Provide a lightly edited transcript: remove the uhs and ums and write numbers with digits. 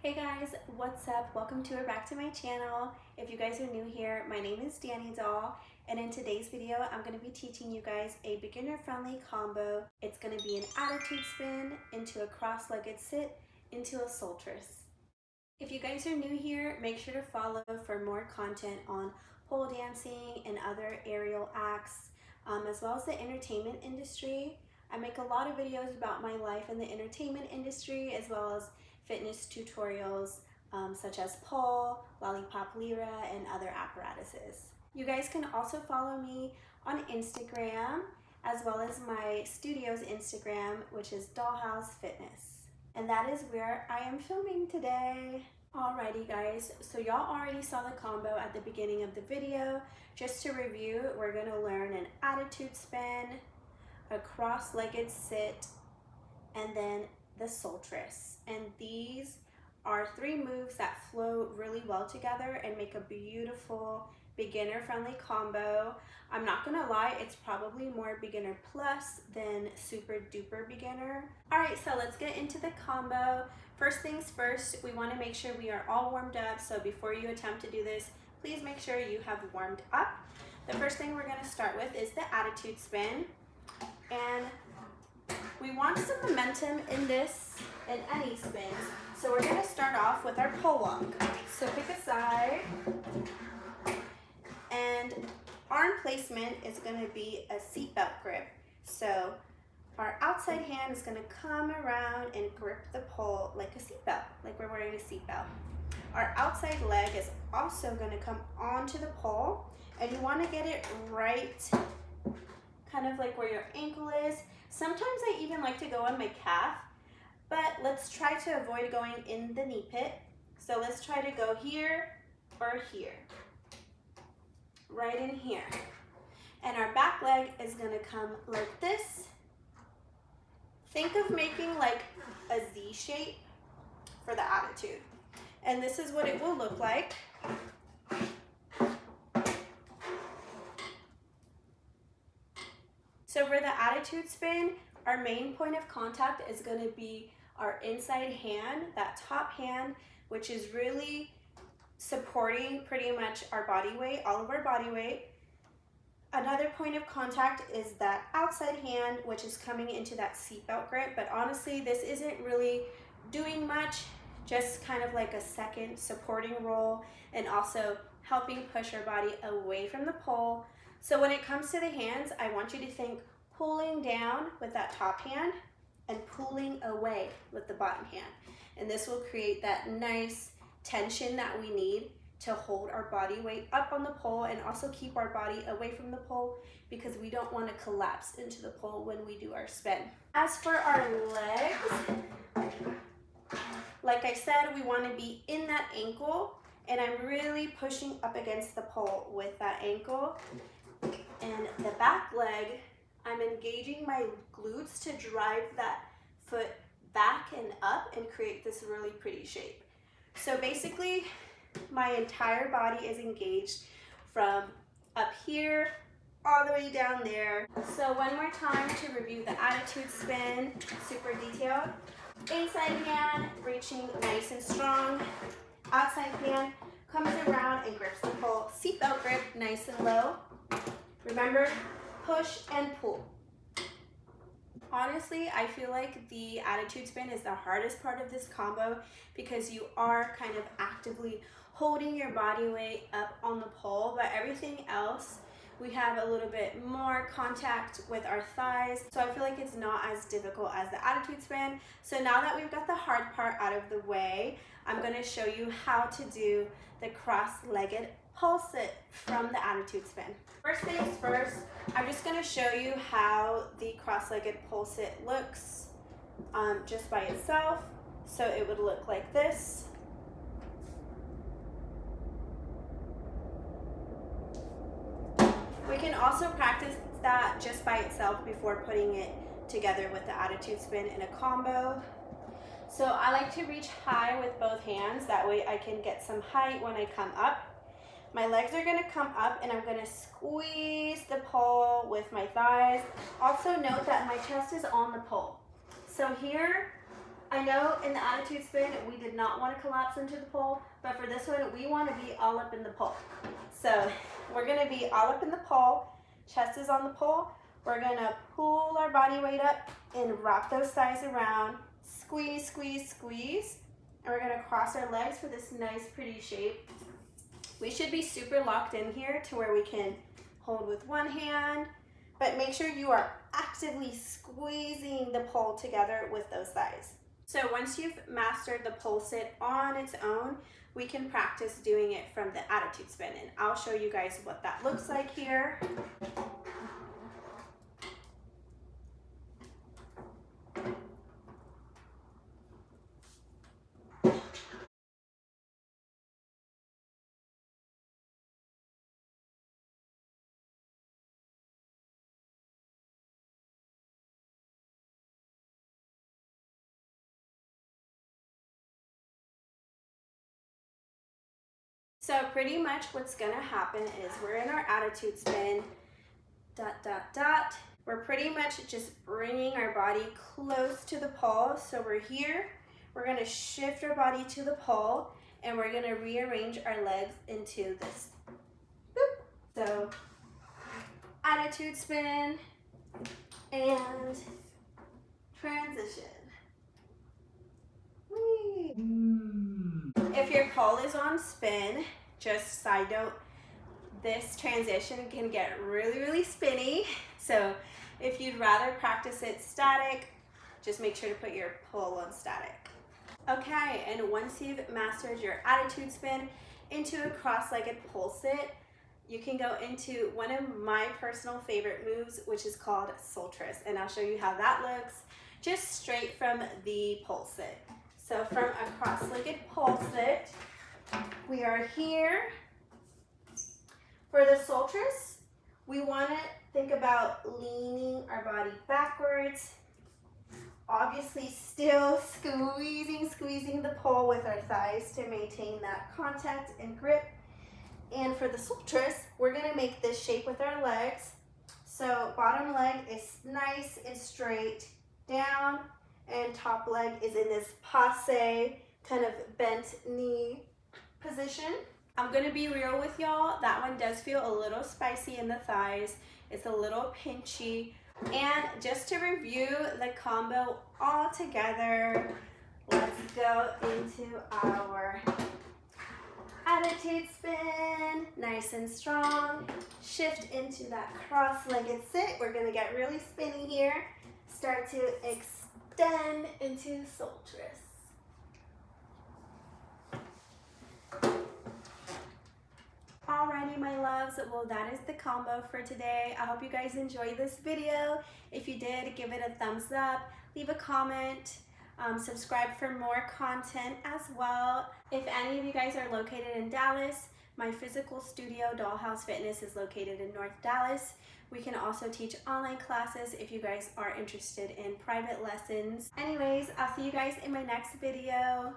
Hey guys, what's up? Welcome to or back to my channel. If you guys are new here, my name is Dani Doll, and in today's video, I'm going to be teaching you guys a beginner-friendly combo. It's going to be an attitude spin into a cross-legged sit into a sultress. If you guys are new here, make sure to follow for more content on pole dancing and other aerial acts, as well as the entertainment industry. I make a lot of videos about my life in the entertainment industry, as well as fitness tutorials such as pole, lollipop lira, and other apparatuses. You guys can also follow me on Instagram, as well as my studio's Instagram, which is Dollhouse Fitness. And that is where I am filming today. Alrighty guys, so y'all already saw the combo at the beginning of the video. Just to review, we're gonna learn an attitude spin, a cross-legged sit, and then the sultress. And these are three moves that flow really well together and make a beautiful beginner-friendly combo. I'm not gonna lie, it's probably more beginner plus than super duper beginner. All right, so let's get into the combo. First things first, we wanna make sure we are all warmed up. So before you attempt to do this, please make sure you have warmed up. The first thing we're gonna start with is the attitude spin. And we want some momentum in this, in any spin. So we're gonna start off with our pole walk. So pick a side, and arm placement is gonna be a seatbelt grip. So our outside hand is gonna come around and grip the pole like a seatbelt, like we're wearing a seatbelt. Our outside leg is also gonna come onto the pole, and you wanna get it right kind of like where your ankle is. Sometimes I even like to go on my calf, but let's try to avoid going in the knee pit. So let's try to go here or here, right in here. And our back leg is gonna come like this. Think of making like a Z shape for the attitude. And this is what it will look like. So for the attitude spin, our main point of contact is going to be our inside hand, that top hand, which is really supporting pretty much our body weight, all of our body weight. Another point of contact is that outside hand, which is coming into that seatbelt grip, but honestly, this isn't really doing much, just kind of like a second supporting role and also helping push our body away from the pole. So when it comes to the hands, I want you to think pulling down with that top hand and pulling away with the bottom hand. And this will create that nice tension that we need to hold our body weight up on the pole and also keep our body away from the pole, because we don't want to collapse into the pole when we do our spin. As for our legs, like I said, we want to be in that ankle, and I'm really pushing up against the pole with that ankle. And the back leg, I'm engaging my glutes to drive that foot back and up and create this really pretty shape. So basically, my entire body is engaged from up here all the way down there. So one more time to review the attitude spin, super detailed. Inside hand, reaching nice and strong. Outside hand comes around and grips the pole. Seatbelt grip, nice and low. Remember, push and pull. Honestly, I feel like the attitude spin is the hardest part of this combo, because you are kind of actively holding your body weight up on the pole, but everything else, we have a little bit more contact with our thighs. So I feel like it's not as difficult as the attitude spin. So now that we've got the hard part out of the way, I'm gonna show you how to do the cross-legged pole sit from the attitude spin. First things first, I'm just gonna show you how the cross-legged pole sit looks just by itself. So it would look like this. We can also practice that just by itself before putting it together with the attitude spin in a combo. So I like to reach high with both hands, that way I can get some height when I come up. My legs are gonna come up and I'm gonna squeeze the pole with my thighs. Also note that my chest is on the pole. So here, I know in the attitude spin, we did not want to collapse into the pole, but for this one, we want to be all up in the pole. So we're going to be all up in the pole, chest is on the pole. We're going to pull our body weight up and wrap those thighs around, squeeze, squeeze, squeeze. And we're going to cross our legs for this nice, pretty shape. We should be super locked in here to where we can hold with one hand, but make sure you are actively squeezing the pole together with those thighs. So once you've mastered the pole sit on its own, we can practice doing it from the attitude spin, and I'll show you guys what that looks like here. So pretty much what's gonna happen is we're in our attitude spin, dot, dot, dot. We're pretty much just bringing our body close to the pole. So we're here, we're gonna shift our body to the pole, and we're gonna rearrange our legs into this. Boop. So attitude spin and transition. Whee. If your pole is on spin, just side note, this transition can get really, really spinny. So if you'd rather practice it static, just make sure to put your pole on static. Okay, and once you've mastered your attitude spin into a cross-legged pole sit, you can go into one of my personal favorite moves, which is called sultress, and I'll show you how that looks just straight from the pole sit. So from a cross-legged pole sit, we are here. For the sultress, we want to think about leaning our body backwards, obviously still squeezing the pole with our thighs to maintain that contact and grip. And for the sultress, we're going to make this shape with our legs. So bottom leg is nice and straight down, and top leg is in this passe, kind of bent knee position. I'm gonna be real with y'all, that one does feel a little spicy in the thighs. It's a little pinchy. And just to review the combo all together, let's go into our attitude spin, nice and strong. Shift into that cross-legged sit. We're gonna get really spinny here. Start to extend into sultress. Alrighty, my loves, well, that is the combo for today. I hope you guys enjoyed this video. If you did, give it a thumbs up, leave a comment, subscribe for more content as well. If any of you guys are located in Dallas, my physical studio, Dollhouse Fitness, is located in North Dallas. We can also teach online classes if you guys are interested in private lessons. Anyways, I'll see you guys in my next video.